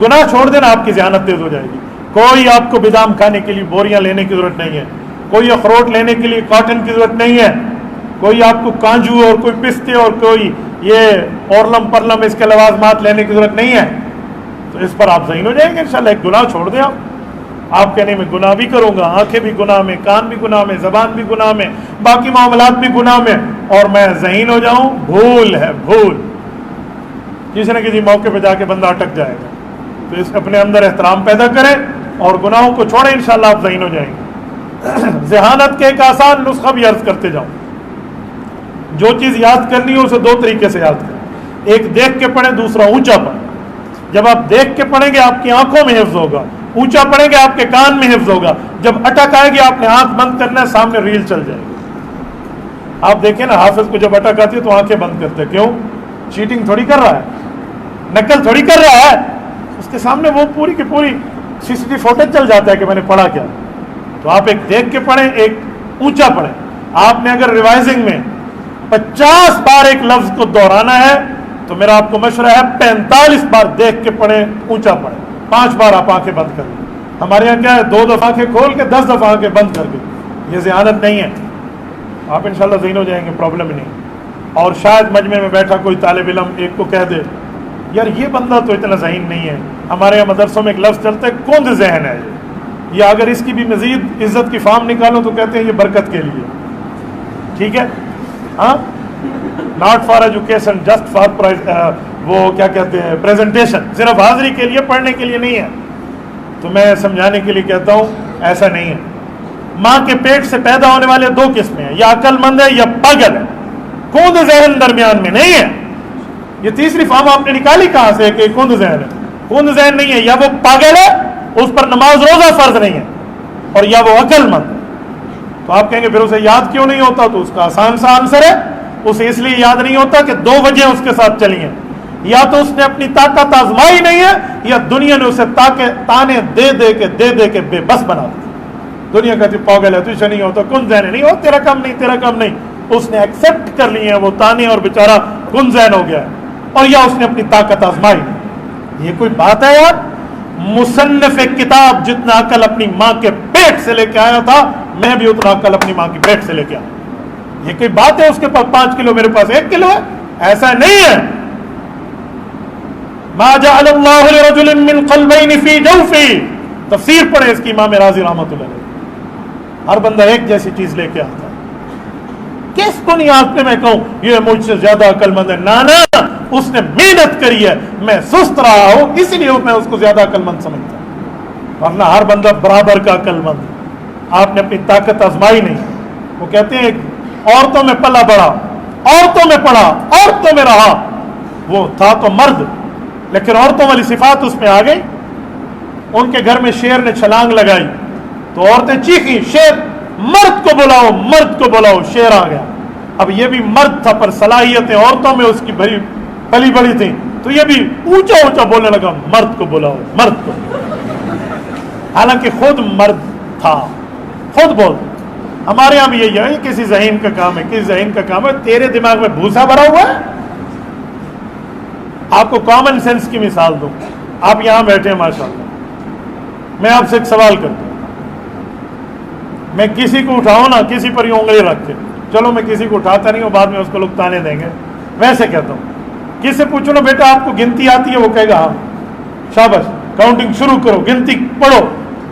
گناہ چھوڑ دینا آپ کی ذہانت تیز ہو جائے گی. کوئی آپ کو بادام کھانے کے لیے بوریاں لینے کی ضرورت نہیں ہے, کوئی اخروٹ لینے کے لیے کاٹن کی ضرورت نہیں ہے, کوئی آپ کو کانجو اور کوئی پستے اور کوئی یہ اورلم پرلم اس کے لوازمات لینے کی ضرورت نہیں ہے. تو اس پر آپ ذہین ہو جائیں گے انشاءاللہ. ایک گناہ چھوڑ دیں آپ کہنے میں گناہ بھی کروں گا, آنکھیں بھی گناہ میں, کان بھی گناہ میں, زبان بھی گناہ میں, باقی معاملات بھی گناہ میں, اور میں ذہین ہو جاؤں. بھول ہے بھول, کسی نہ کسی موقع پہ جا کے بندہ اٹک جائے گا. تو اس اپنے اندر احترام پیدا کریں اور گناہوں کو چھوڑیں, انشاءاللہ آپ ذہین ہو جائیں گے. ذہانت کے ایک آسان نسخہ بھی عرض کرتے جاؤں. جو چیز یاد کرنی ہے اسے دو طریقے سے یاد کریں. ایک دیکھ کے پڑھیں, دوسرا اونچا پڑھیں. جب آپ دیکھ کے پڑھیں گے آپ کی آنکھوں میں حفظ ہوگا, اونچا پڑھیں گے آپ کے کان میں حفظ ہوگا. جب اٹک آئے گی آپ نے آنکھ بند کرنا ہے, سامنے ریل چل جائے گی. آپ دیکھیں نا, حافظ کو جب اٹک آتی ہے تو آنکھیں بند کرتے, کیوں؟ چیٹنگ تھوڑی کر رہا ہے, نقل تھوڑی کر رہا ہے, اس کے سامنے وہ پوری کی پوری CCTV فوٹیج چل جاتا ہے کہ میں نے پڑھا کیا. تو آپ ایک دیکھ کے پڑھیں, ایک اونچا پڑھیں. آپ نے اگر ریوائزنگ میں 50 بار ایک لفظ کو دہرانا ہے تو میرا آپ کو مشورہ ہے 45 بار دیکھ کے پڑھیں, اونچا پڑھیں. 5 بار آپ آنکھیں بند کر لیں. ہمارے یہاں کیا ہے, 2 دفعہ آنکھیں کھول کے 10 دفعہ آنکھیں بند کر کے. یہ ذہانت نہیں ہے. آپ انشاءاللہ ذہین ہو جائیں گے, پرابلم ہی نہیں. اور شاید مجمع میں بیٹھا کوئی طالب علم ایک کو کہہ دے, یار یہ بندہ تو اتنا ذہین نہیں ہے. ہمارے یہاں مدرسوں میں ایک لفظ چلتا ہے, کند ذہن ہے یہ, یا اگر اس کی بھی مزید عزت کی فارم نکالو تو کہتے ہیں یہ برکت کے لیے. ٹھیک ہے, ہاں, not for education, just for وہ کیا کہتے ہیں پریزنٹیشن, صرف حاضری کے لیے, پڑھنے کے لیے نہیں ہے. تو میں سمجھانے کے لیے کہتا ہوں ایسا نہیں ہے. ماں کے پیٹ سے پیدا ہونے والے 2 قسمیں ہیں, یا عقل مند ہے یا پاگل ہے. کند ذہن درمیان میں نہیں ہے. یہ تیسری فارم آپ نے نکالی کہاں سے کہ کند ذہن ہے؟ کند ذہن نہیں ہے, یا وہ پاگل ہے اس پر نماز روزہ فرض نہیں ہے, اور یا وہ عقل مند ہے. تو آپ کہیں گے پھر اسے یاد کیوں نہیں ہوتا؟ تو اس کا آسان سا آنسر ہے, اسے اس لیے یاد نہیں ہوتا کہ 2 وجہ اس کے ساتھ چلی ہیں. یا تو اس نے اپنی طاقت آزمائی نہیں ہے, یا دنیا نے اسے تانے دے دے کے بے بس بنا دیا. دنیا کہتی پاگل ہے, تجھے نہیں ہوتا, کن ذہن نہیں ہو, تیرا کم نہیں, تیرا کم نہیں. اس نے ایکسپٹ کر لی ہے وہ تانے اور بیچارہ کن ذہن ہو گیا ہے. اور یا اس نے اپنی طاقت آزمائی نہیں. یہ کوئی بات ہے یار؟ مصنف کتاب جتنا عقل اپنی ماں کے پیٹ سے لے کے آیا تھا, میں بھی اتنا عقل اپنی ماں کے پیٹ سے لے کے آیا. یہ کوئی بات ہے اس کے پاس 5 کلو, میرے پاس 1 کلو ہے؟ ایسا نہیں ہے. ما جعل اللہ لرجل من قلبین فی جوفی, تفسیر پڑھیں اس کی امام راضی رحمۃ اللہ علیہ. ہر بندہ ایک جیسی چیز لے کے آتا ہے. کس بنیاد پہ میں کہوں یہ مجھ سے زیادہ عقل مند ہے؟ نانا, اس نے محنت کری ہے, میں سست رہا ہوں اس لیے میں اس کو زیادہ عقل مند سمجھتا ہوں, ورنہ ہر بندہ برابر کا عقل مند ہے. آپ نے اپنی طاقت آزمائی نہیں. وہ کہتے ہیں عورتوں میں پلا بڑا, عورتوں میں پڑا, عورتوں میں رہا. وہ تھا تو مرد, لیکن عورتوں والی صفات اس میں آ گئی. ان کے گھر میں شیر نے چھلانگ لگائی تو عورتیں چیخیں, شیر, مرد کو بلاؤ, مرد کو بلاؤ. شیر آ گیا. اب یہ بھی مرد تھا پر صلاحیتیں عورتوں میں اس کی پلی بڑی تھیں, تو یہ بھی اونچا اونچا بولنے لگا, مرد کو بلاؤ, مرد کو. حالانکہ خود مرد تھا, خود بول. ہمارے یہاں بھی یہی ہے, کسی ذہین کا کام ہے, کسی ذہین کا کام ہے. تیرے دماغ میں بھوسا بھرا ہوا ہے. آپ کو کامن سینس کی مثال دوں. آپ یہاں بیٹھے ہیں ماشاءاللہ, میں آپ سے ایک سوال کرتا ہوں. میں کسی کو اٹھاؤں نا, کسی پر یوں انگلی رکھ کے, چلو میں کسی کو اٹھاتا نہیں ہوں, بعد میں اس کو لوگ تانے دیں گے, ویسے کہتا ہوں. کس سے پوچھو نا بیٹا آپ کو گنتی آتی ہے, وہ کہے گا ہاں. شاباش, کاؤنٹنگ شروع کرو, گنتی پڑھو.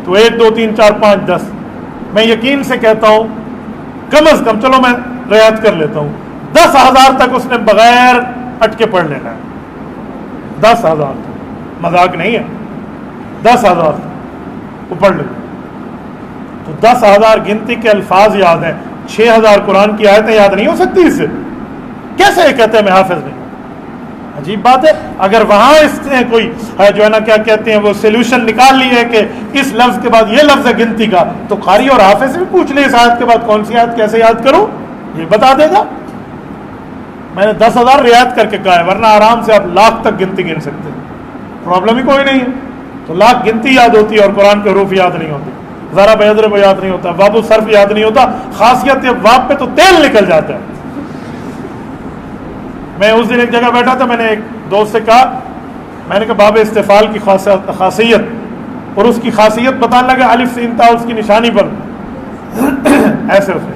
تو 1 2 3 4 5 10. میں یقین سے کہتا ہوں کم از کم, چلو میں رعایت کر لیتا ہوں, 10,000 تک اس نے بغیر اٹکے پڑھ لینا ہے. 10,000 تک, مذاق نہیں ہے, 10,000 تک وہ پڑھ لے. تو 10,000 گنتی کے الفاظ یاد ہیں, 6,000 قرآن کی آیتیں یاد نہیں ہو سکتی اس سے؟ کیسے یہ کہتے ہیں میں حافظ نہیں؟ عجیب بات ہے. اگر وہاں اس نے کوئی جو ہے نا کیا کہتے ہیں وہ سولوشن نکال لی ہے کہ اس لفظ کے بعد یہ لفظ ہے گنتی کا, تو قاری اور حافظ سے بھی پوچھ لیں اس آیت کے بعد کون سی آیت کیسے یاد کروں, یہ بتا دے گا. میں نے 10,000 رعایت کر کے کہا ہے, ورنہ آرام سے آپ لاکھ تک گنتی گن سکتے ہیں, پرابلم ہی کوئی نہیں ہے. تو لاکھ گنتی یاد ہوتی ہے اور قرآن کے حروف یاد نہیں ہوتے. ذرا بیدر وہ یاد نہیں ہوتا, واب و صرف یاد نہیں ہوتا. خاصیت ہے واب پہ تو تیل نکل جاتا ہے. میں اس دن ایک جگہ بیٹھا تھا, میں نے ایک دوست سے کہا میں نے کہا باب استفال کی خاصیت، اور اس کی خاصیت بتانے لگا الف سے انتہا اس کی نشانی پر ایسے اسے.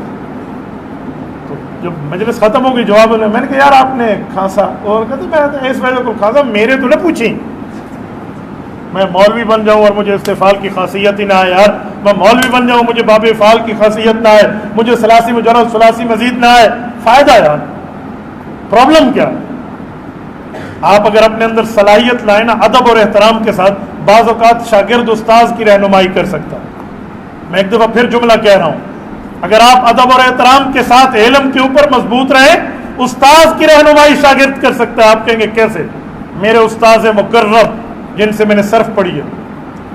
تو جب مجلس ختم ہو گئی جواب میں نے کہا یار آپ نے کھانسا، اور کہتے میں اس وجہ کو کھانسا میرے تو نہ پوچھیں، میں مولوی بن جاؤں اور مجھے استفال کی خاصیت ہی نہ آئے. یار میں مولوی بن جاؤں مجھے باب افعال کی خاصیت نہ آئے، مجھے ثلاثی مجرد ثلاثی مزید نہ آئے، فائدہ یار پرابلم کیا؟ آپ اگر اپنے اندر صلاحیت لائیں نا ادب اور احترام کے ساتھ، بعض اوقات شاگرد استاذ کی رہنمائی کر سکتا ہے. میں ایک دفعہ پھر جملہ کہہ رہا ہوں، اگر آپ ادب اور احترام کے ساتھ علم کے اوپر مضبوط رہیں، استاذ کی رہنمائی شاگرد کر سکتا ہے. آپ کہیں گے کیسے؟ میرے استاذ مقرب جن سے میں نے صرف پڑھی ہے،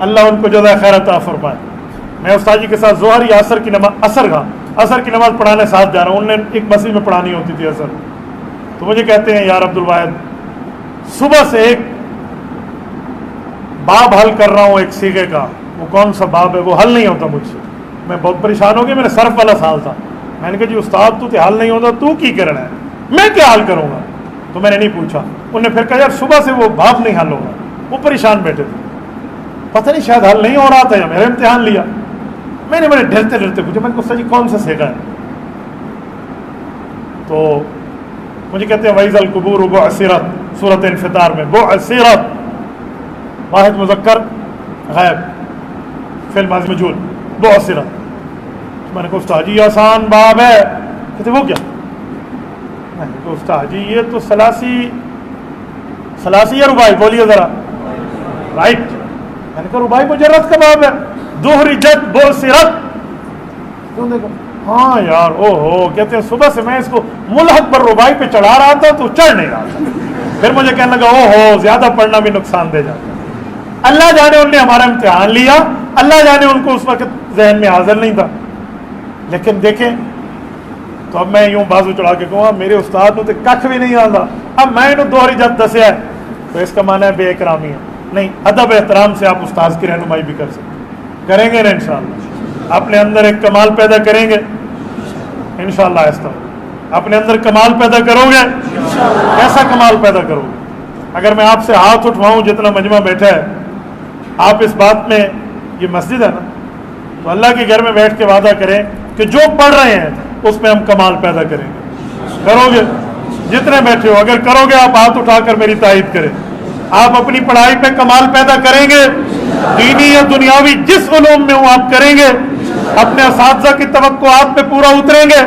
اللہ ان کو جزائے خیر عطا فرمائے، میں استاد جی کے ساتھ ظہر یا عصر کی نماز عصر کی نماز پڑھانے ساتھ جا رہا ہوں. انہوں نے ایک مسجد میں پڑھانی ہوتی تھی عصر، تو مجھے کہتے ہیں یار عبد الواحد صبح سے ایک باب حل کر رہا ہوں ایک سیغے کا، وہ کون سا باب ہے وہ حل نہیں ہوتا مجھ سے. میں بہت پریشان ہو گیا، میرا صرف والا سال تھا. میں نے کہا جی استاد تو حل نہیں ہوتا، تو کی کرنا ہے، میں کیا حل کروں گا؟ تو میں نے نہیں پوچھا. انہوں نے پھر کہا یار صبح سے وہ باب نہیں حل ہوگا. وہ پریشان بیٹھے تھے، پتہ نہیں شاید حل نہیں ہو رہا تھا یا میرا امتحان لیا. میں نے بڑے ڈرتے ڈرتے پوچھا، میں نے کہا جی کون سا سیغا ہے؟ تو مجھے کہتے ہیں وَإِذَا الْقُبُورُ بُعْثِرَتْ سورۃ انفطار میں بُعْثِرَتْ واحد مذکر غائب فعل ماضی مجہول بُعْثِرَتْ. میں نے کہا استاد جی آسان باب ہے. کہتے وہ کیا؟ میں نے کہا استاد جی یہ تو ثلاثی یا رباعی بولیے ذرا. رائٹ. میں نے کہا رباعی مجرد کا باب ہے. دہرجت بُعْثِرَتْ. ہاں یار او ہو. کہتے ہیں صبح سے میں اس کو ملحق پر رباعی پہ چڑھا رہا تھا تو چڑھ نہیں رہا تھا. پھر مجھے کہنے لگا او ہو زیادہ پڑھنا بھی نقصان دے جاتا. اللہ جانے ان نے ہمارا امتحان لیا، اللہ جانے ان کو اس وقت ذہن میں حاضر نہیں تھا. لیکن دیکھیں تو اب میں یوں بازو چڑھا کے کہوں میرے استاد کو تو کھ بھی نہیں آتا، اب میں انہوں دوہری جد دسیا ہے تو اس کا معنی ہے بے اکرامی ہے. نہیں، ادب احترام سے آپ استاذ کی رہنمائی بھی کر سکتے. کریں گے نا انشاءاللہ؟ اپنے اندر ایک کمال پیدا کریں گے انشاءاللہ. ایسا اپنے اندر کمال پیدا کرو گے. کیسا کمال پیدا کرو گے؟ اگر میں آپ سے ہاتھ اٹھواؤں جتنا مجمع بیٹھا ہے، آپ اس بات میں، یہ مسجد ہے نا، تو اللہ کے گھر میں بیٹھ کے وعدہ کریں کہ جو پڑھ رہے ہیں اس میں ہم کمال پیدا کریں گے. کرو گے؟ جتنے بیٹھے ہو اگر کرو گے آپ ہاتھ اٹھا کر میری تائید کریں. آپ اپنی پڑھائی پہ کمال پیدا کریں گے، دینی یا دنیاوی جس علوم میں ہوں آپ کریں گے. اپنے اساتذہ کی توقعات پہ پورا اتریں گے.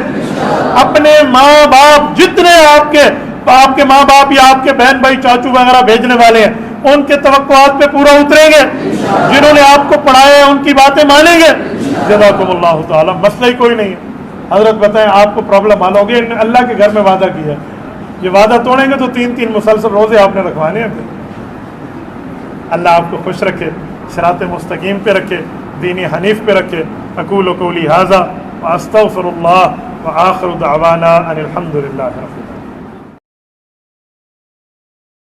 اپنے ماں باپ جتنے آپ کے ماں باپ یا آپ کے بہن بھائی چاچو وغیرہ بھیجنے والے ہیں ان کے توقعات پہ پورا اتریں گے. جنہوں نے آپ کو پڑھایا ہے ان کی باتیں مانیں گے. جزاکم اللہ تعالی. مسئلہ ہی کوئی نہیں ہے. حضرت بتائیں آپ کو پرابلم حل ہوگی. اللہ کے گھر میں وعدہ کیا ہے، یہ وعدہ توڑیں گے تو 3 مسلسل روزے آپ نے رکھوانے ہیں. اللہ آپ کو خوش رکھے، صراط مستقیم پہ رکھے، دین حنیف پہ رکھے. اقول قولی ھذا واستغفر اللہ وآخر دعوانا ان الحمد للہ رب العالمین.